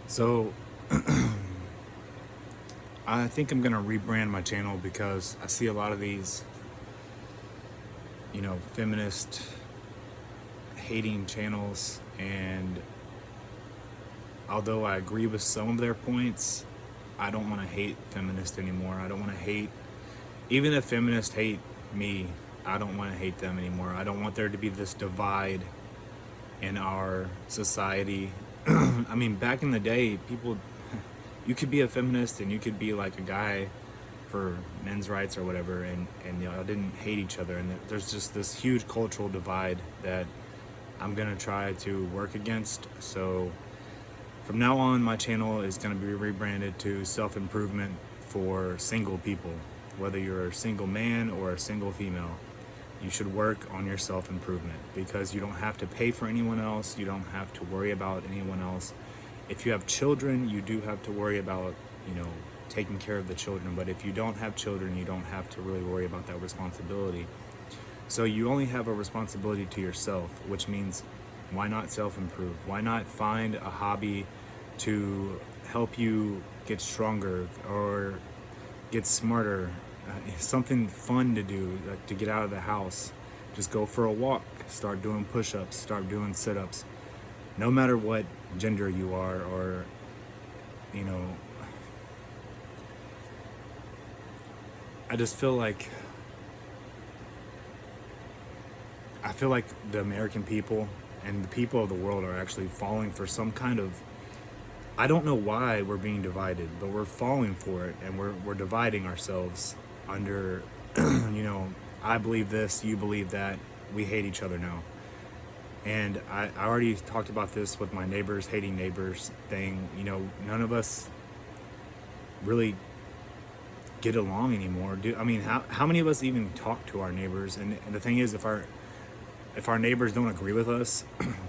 So I think I'm gonna rebrand my channel because I see a lot of these, feminist hating channels, and although I agree with some of their points, I don't want to hate feminists anymore. I don't want to hate, even if feminists hate me, I don't want to hate them anymore. I don't want there to be this divide in our society. I mean, back in the day, people, you could be a feminist and you could be like a guy for men's rights or whatever, and y'all didn't hate each other. And there's just this huge cultural divide that I'm gonna try to work against. So from now on, my channel is gonna be rebranded to self-improvement for single people. Whether you're a single man or a single female, you should work on your self-improvement, because you don't have to pay for anyone else. You don't have to worry about anyone else. If you have children, you do have to worry about, taking care of the children. But if you don't have children, you don't have to really worry about that responsibility. So you only have a responsibility to yourself, which means why not self-improve? Why not find a hobby to help you get stronger or get smarter? Something fun to do, like to get out of the house. Just go for a walk, start doing push-ups, start doing sit-ups. No matter what gender you are, or, you know, I just feel like the American people and the people of the world are actually falling for some kind of, I don't know why we're being divided, but we're falling for it, and we're dividing ourselves under, I believe this, you believe that, we hate each other now. And I already talked about this with my neighbors hating neighbors thing. None of us really get along anymore. How many of us even talk to our neighbors? And the thing is, if our neighbors don't agree with us,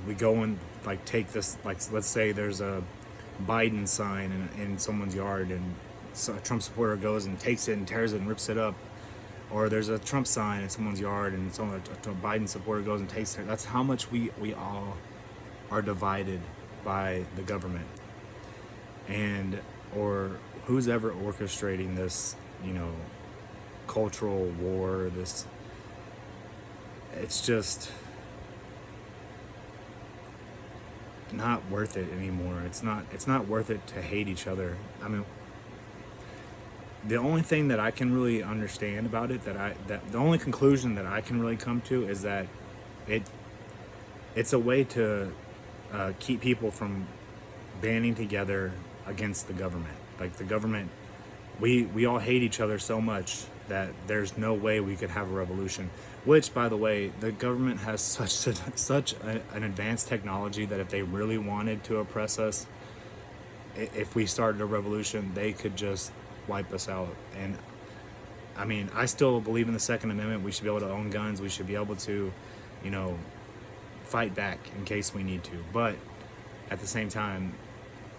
we go and like take this, like, let's say there's a Biden sign in someone's yard, and so a Trump supporter goes and takes it and tears it and rips it up. Or there's a Trump sign in someone's yard, and a Biden supporter goes and takes it. That's how much we all are divided by the government, and or who's ever orchestrating this, cultural war. It's just not worth it anymore. It's not worth it to hate each other. I mean, the only thing that I can really understand about it, that the only conclusion that I can really come to, is that it's a way to keep people from banding together against the government. Like, the government, we all hate each other so much that there's no way we could have a revolution. Which, by the way, the government has such an advanced technology that if they really wanted to oppress us, if we started a revolution, they could just wipe us out. And I mean, I still believe in the Second Amendment. We should be able to own guns. We should be able to, fight back in case we need to. But at the same time,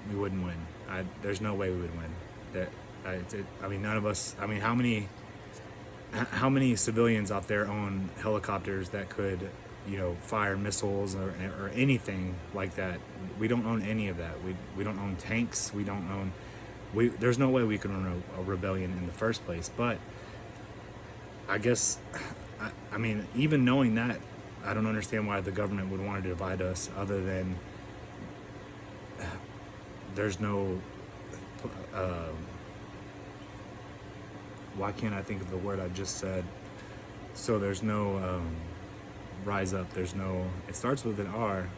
we wouldn't win. There's no way we would win. None of us. I mean, how many civilians out there own helicopters that could, fire missiles or anything like that? We don't own any of that. We don't own tanks. We don't own. There's no way we could run a rebellion in the first place. But I guess, I mean, even knowing that, I don't understand why the government would want to divide us, other than there's no, why can't I think of the word I just said? So there's no rise up. There's no, it starts with an R.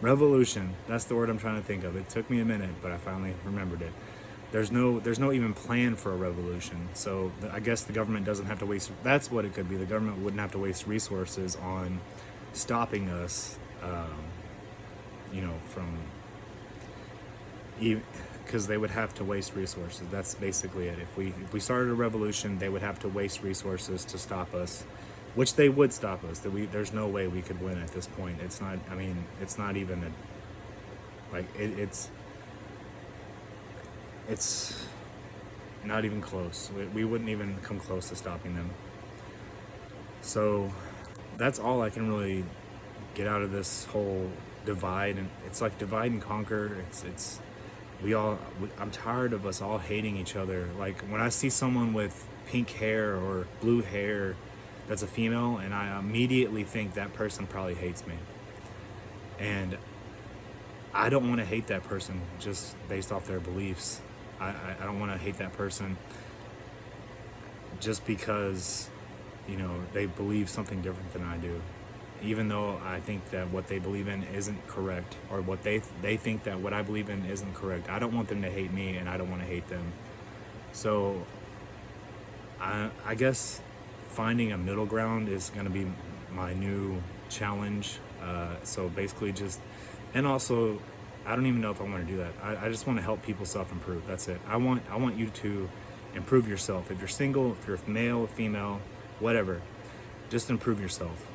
Revolution. That's the word I'm trying to think of. It took me a minute, but I finally remembered it. There's no even plan for a revolution. So I guess the government doesn't have to waste. That's what it could be. The government wouldn't have to waste resources on stopping us, from even, because they would have to waste resources. That's basically it. If we started a revolution, they would have to waste resources to stop us, which they would stop us. There's no way we could win at this point. It's not. I mean, it's not even it's not even close. We wouldn't even come close to stopping them. So that's all I can really get out of this whole divide. And it's like divide and conquer. It's I'm tired of us all hating each other. Like when I see someone with pink hair or blue hair that's a female, and I immediately think that person probably hates me. And I don't want to hate that person just based off their beliefs. I don't want to hate that person just because, they believe something different than I do. Even though I think that what they believe in isn't correct, or what they think that what I believe in isn't correct. I don't want them to hate me, and I don't want to hate them. So I guess finding a middle ground is going to be my new challenge. So basically and also, I don't even know if I want to do that. I just want to help people self-improve. That's it. I want you to improve yourself. If you're single, if you're male, female, whatever, just improve yourself.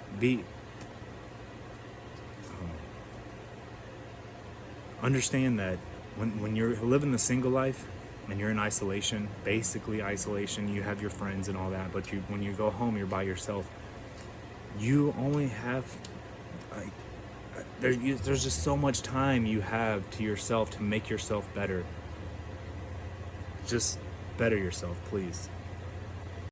Understand that when you're living the single life and you're in isolation, basically isolation, you have your friends and all that, but when you go home, you're by yourself. You only have there's just so much time you have to yourself to make yourself better. Just better yourself, please.